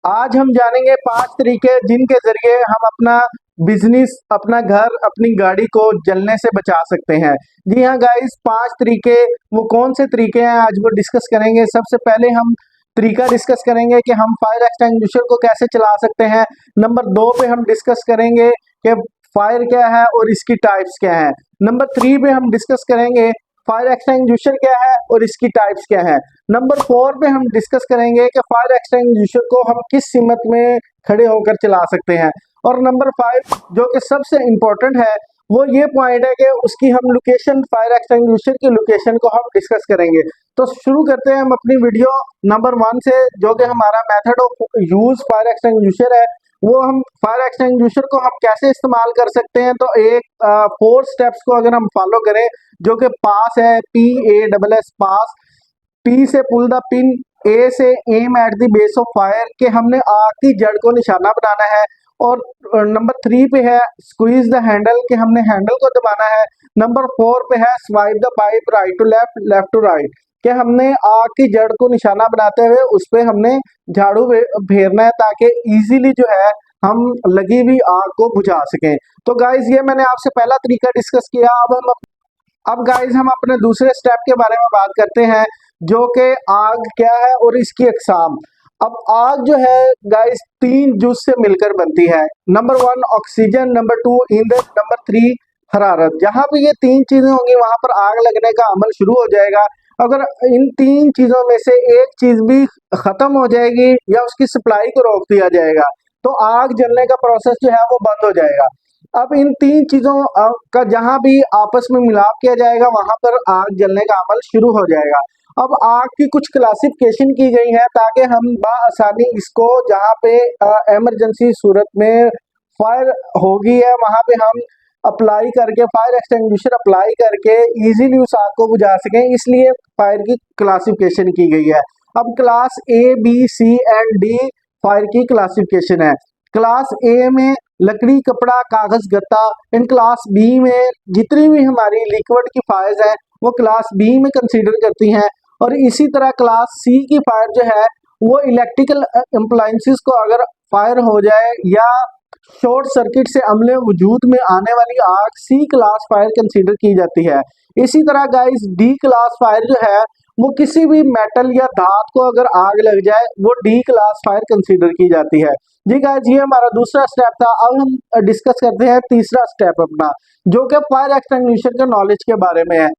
आज हम जानेंगे 5 तरीके जिनके ज़रिए हम अपना बिज़नेस, अपना घर, अपनी गाड़ी को जलने से बचा सकते हैं। जी हाँ गाइस, 5 तरीके वो कौन से तरीके हैं आज वो डिस्कस करेंगे। सबसे पहले हम तरीका डिस्कस करेंगे कि हम फायर एक्सटिंग्विशर को कैसे चला सकते हैं। नंबर 2 पे हम डिस्कस करेंगे कि फायर क्या है और इसकी टाइप्स क्या हैं। नंबर 3 पे हम डिस्कस करेंगे फायर एक्सटिंग्विशर क्या है और इसकी टाइप्स क्या है। नंबर 4 पे हम डिस्कस करेंगे कि फायर एक्सटिंग्विशर को हम किस सीमत में खड़े होकर चला सकते हैं। और नंबर 5 जो कि सबसे इम्पोर्टेंट है वो ये पॉइंट है कि उसकी हम लोकेशन, फायर एक्सटिंग्विशर की लोकेशन को हम डिस्कस करेंगे। तो शुरू करते हैं हम अपनी वीडियो नंबर 1 से, जो कि हमारा method of use fire extinguisher है। वो हम फायर एक्सटिंग्विशर को हम कैसे इस्तेमाल कर सकते हैं। तो एक 4 स्टेप्स को अगर हम फॉलो करें, जो कि पास है, PASS पास, P से पुल द पिन, A से aim at the base of fire, के हमने आग की जड़ को निशाना बनाना है। और नंबर 3 पे है स्क्वीज द हैंडल, के हमने हैंडल को दबाना है। नंबर 4 पे है swipe the pipe right to left, left to right, के हमने आग की जड़ को निशाना बनाते हुए उस पे हमने झाड़ू फेरना है ताकि इजीली जो है हम लगी हुई आग को बुझा सकें। तो गाइज ये मैंने आपसे पहला तरीका डिस्कस किया। अब गाइज हम अपने दूसरे स्टेप के बारे में बात करते हैं, जो कि आग क्या है और इसकी अकसाम। अब आग जो है गाइस 3 जुज से मिलकर बनती है। नंबर 1 ऑक्सीजन, नंबर 2 ईंधन, नंबर 3 हरारत। जहां पे ये 3 चीजें होंगी वहां पर आग लगने का अमल शुरू हो जाएगा। अगर इन 3 चीजों में से एक चीज भी खत्म हो जाएगी या उसकी सप्लाई को रोक दिया जाएगा तो आग जलने का प्रोसेस जो है वो बंद हो जाएगा। अब इन 3 चीजों का जहां भी आपस में मिलाप किया जाएगा वहां पर आग जलने का अमल शुरू हो जाएगा। अब आग की कुछ क्लासिफिकेशन की गई है ताकि हम बआसानी इसको, जहाँ पे इमरजेंसी सूरत में फायर होगी है वहां पे हम अप्लाई करके, फायर एक्सटिंग्विशर अप्लाई करके इजीली उस आग को बुझा सकें, इसलिए फायर की क्लासिफिकेशन की गई है। अब class A, B, C and D fire की क्लासिफिकेशन है। क्लास A में लकड़ी, कपड़ा, कागज, गत्ता। इन क्लास B में जितनी भी हमारी लिक्विड की फायर्स हैं वो क्लास B में कंसीडर करती हैं। और इसी तरह क्लास C की फायर जो है वो इलेक्ट्रिकल अप्लायंसेस को अगर फायर हो जाए या शॉर्ट सर्किट से अमले वजूद में आने वाली आग C क्लास फायर कंसीडर की जाती है। इसी तरह गाइस D क्लास फायर जो है वो किसी भी मेटल या धात को अगर आग लग जाए वो D क्लास फायर कंसीडर की जाती है। जी गाइस, ये हमारा दूसरा स्टेप था। अब हम डिस्कस करते हैं तीसरा स्टेप अपना, जो कि फायर एक्सटिंग्विशर के नॉलेज के बारे में है।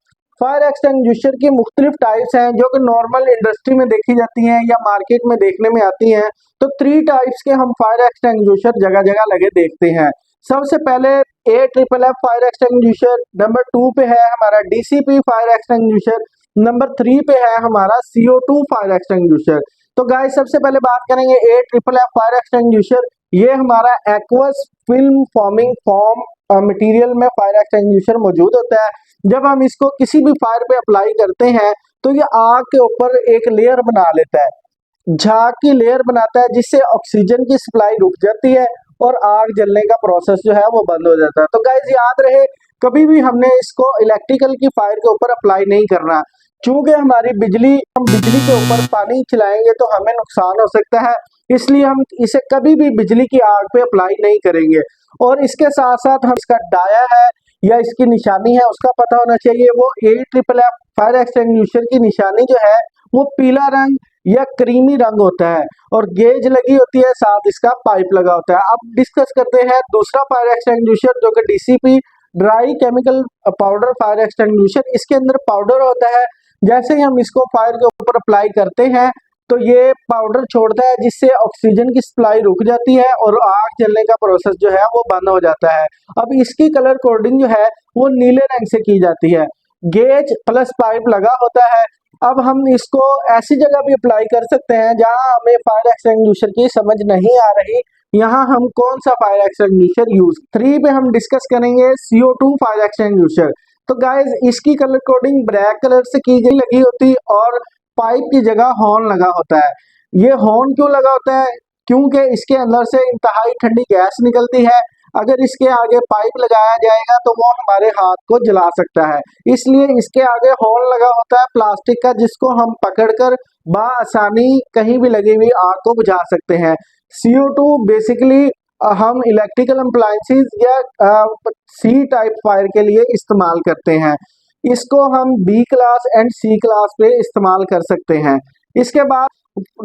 फायर एक्सटिंग्विशर की मुख्तलिफ टाइप्स हैं जो कि नॉर्मल इंडस्ट्री में देखी जाती हैं या मार्केट में देखने में आती हैं। तो 3 टाइप्स के हम फायर एक्सटिंग्विशर जगह जगह लगे देखते हैं। सबसे पहले AFFF फायर एक्सटिंग्विशर, नंबर 2 पे है हमारा DCP फायर एक्सटिंग्विशर, नंबर 3 पे है हमारा CO2 फायर एक्सटिंग्विशर। तो गाइस सबसे पहले बात करेंगे AFFF फायर एक्सटिंग्विशर। ये हमारा aqueous film forming form material में फायर एक्सटिंग्विशर मौजूद होता है। जब हम इसको किसी भी फायर पे अप्लाई करते हैं तो ये आग के ऊपर एक लेयर बना लेता है, झाग की लेयर बनाता है, जिससे ऑक्सीजन की सप्लाई रुक जाती है और आग जलने का प्रोसेस जो है वो बंद हो जाता है। तो गाइस याद रहे, कभी भी हमने इसको इलेक्ट्रिकल की फायर के ऊपर अप्लाई नहीं करना। चूंकि हमारी बिजली, हम बिजली के ऊपर पानी चलाएंगे तो हमें नुकसान हो सकता है, इसलिए हम इसे कभी भी बिजली की आग पे अप्लाई नहीं करेंगे। और इसके साथ साथ हम इसका डाया है या इसकी निशानी है उसका पता होना चाहिए। वो AFFF फायर एक्सटिंग्विशर की निशानी जो है वो पीला रंग या क्रीमी रंग होता है और गेज लगी होती है, साथ इसका पाइप लगा होता है। अब डिस्कस करते हैं दूसरा फायर एक्सटिंग्विशर, जो कि DCP dry chemical powder fire extinguisher. इसके अंदर पाउडर होता है, जैसे ही हम इसको फायर के ऊपर अप्लाई करते हैं तो ये पाउडर छोड़ता है, जिससे ऑक्सीजन की सप्लाई रुक जाती है और आग जलने का प्रोसेस जो है वो बंद हो जाता है। अब इसकी कलर कोडिंग जो है वो नीले रंग से की जाती है। गेज प्लस पाइप लगा होता है। अब हम इसको ऐसी जगह भी अप्लाई कर सकते हैं जहां हमें फायर एक्सटिंग्विशर की समझ नहीं आ रही, यहाँ हम कौन सा फायर एक्सटिंग्विशर यूज। 3 पे हम डिस्कस करेंगे CO2 फायर एक्सटिंग्विशर। तो गाइज इसकी कलर कोडिंग ब्लैक कलर से की गई लगी होती और पाइप की जगह हॉर्न लगा होता है। ये हॉर्न क्यों लगा होता है? क्योंकि इसके अंदर से इंतहाई ठंडी गैस निकलती है। अगर इसके आगे पाइप लगाया जाएगा तो वो हमारे हाथ को जला सकता है, इसलिए इसके आगे हॉर्न लगा होता है प्लास्टिक का, जिसको हम पकड़कर बआसानी कहीं भी लगी हुई आग को बुझा सकते हैं। CO2 बेसिकली हम इलेक्ट्रिकल अप्लायंसेस या सी टाइप फायर के लिए इस्तेमाल करते हैं। इसको हम B class and C class पे इस्तेमाल कर सकते हैं। इसके बाद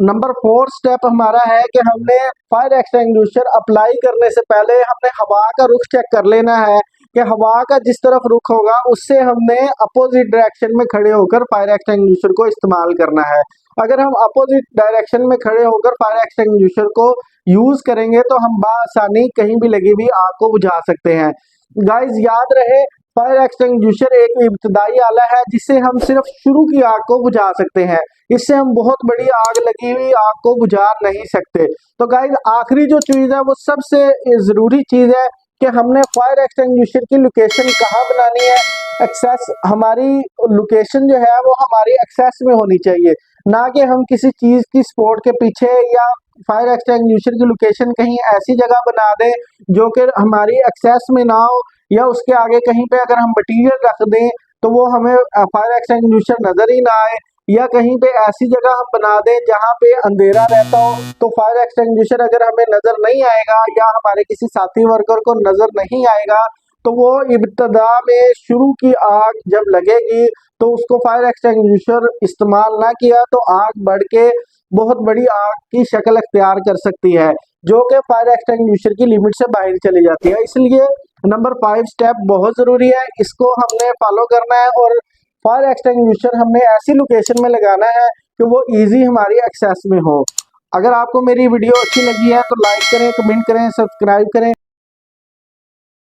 नंबर 4 स्टेप हमारा है कि हमने फायर एक्सटिंग्विशर अप्लाई करने से पहले हमने हवा का रुख चेक कर लेना है कि हवा का जिस तरफ रुख होगा उससे हमने अपोजिट डायरेक्शन में खड़े होकर फायर एक्सटिंग्विशर को इस्तेमाल करना है। अगर हम अपोजिट डायरेक्शन में खड़े होकर फायर एक्सटिंग्विशर को यूज करेंगे तो हम बआसानी कहीं भी लगी हुई आग को बुझा सकते हैं। गाइस याद रहे, फायर एक्सटिंग्विशर एक इब्तदाई आला है जिससे हम सिर्फ शुरू की आग को बुझा सकते हैं। इससे हम बहुत बड़ी आग लगी हुई आग को बुझा नहीं सकते। तो गाइस आखिरी जो चीज है वो सबसे जरूरी चीज है कि हमने फायर एक्सटिंग्विशर की लोकेशन कहाँ बनानी है। एक्सेस हमारी लोकेशन जो है वो हमारी एक्सेस में होनी चाहिए, ना कि हम किसी चीज की सपोर्ट के पीछे, या फायर एक्सटिंग्विशर की लोकेशन कहीं ऐसी जगह बना दें जो कि हमारी एक्सेस में ना हो, या उसके आगे कहीं पे अगर हम मटेरियल रख दें तो वो हमें फायर एक्सटिंग्विशर नजर ही ना आए, या कहीं पे ऐसी जगह हम बना दें जहाँ पे अंधेरा रहता हो तो फायर एक्सटिंग्विशर अगर हमें नजर नहीं आएगा या हमारे किसी साथी वर्कर को नजर नहीं आएगा तो वो इब्तदा में शुरू की आग जब लगेगी तो उसको फायर एक्सटिंग्विशर इस्तेमाल ना किया तो आग बढ़ के बहुत बड़ी आग की शक्ल अख्तियार कर सकती है, जो कि फायर एक्सटिंग्विशर की लिमिट से बाहर चली जाती है। इसलिए नंबर 5 स्टेप बहुत जरूरी है, इसको हमने फॉलो करना है और फायर एक्सटिंग्विशर हमें ऐसी लोकेशन में लगाना है कि वो इजी हमारी एक्सेस में हो। अगर आपको मेरी वीडियो अच्छी लगी है तो लाइक करें, कमेंट करें, सब्सक्राइब करें।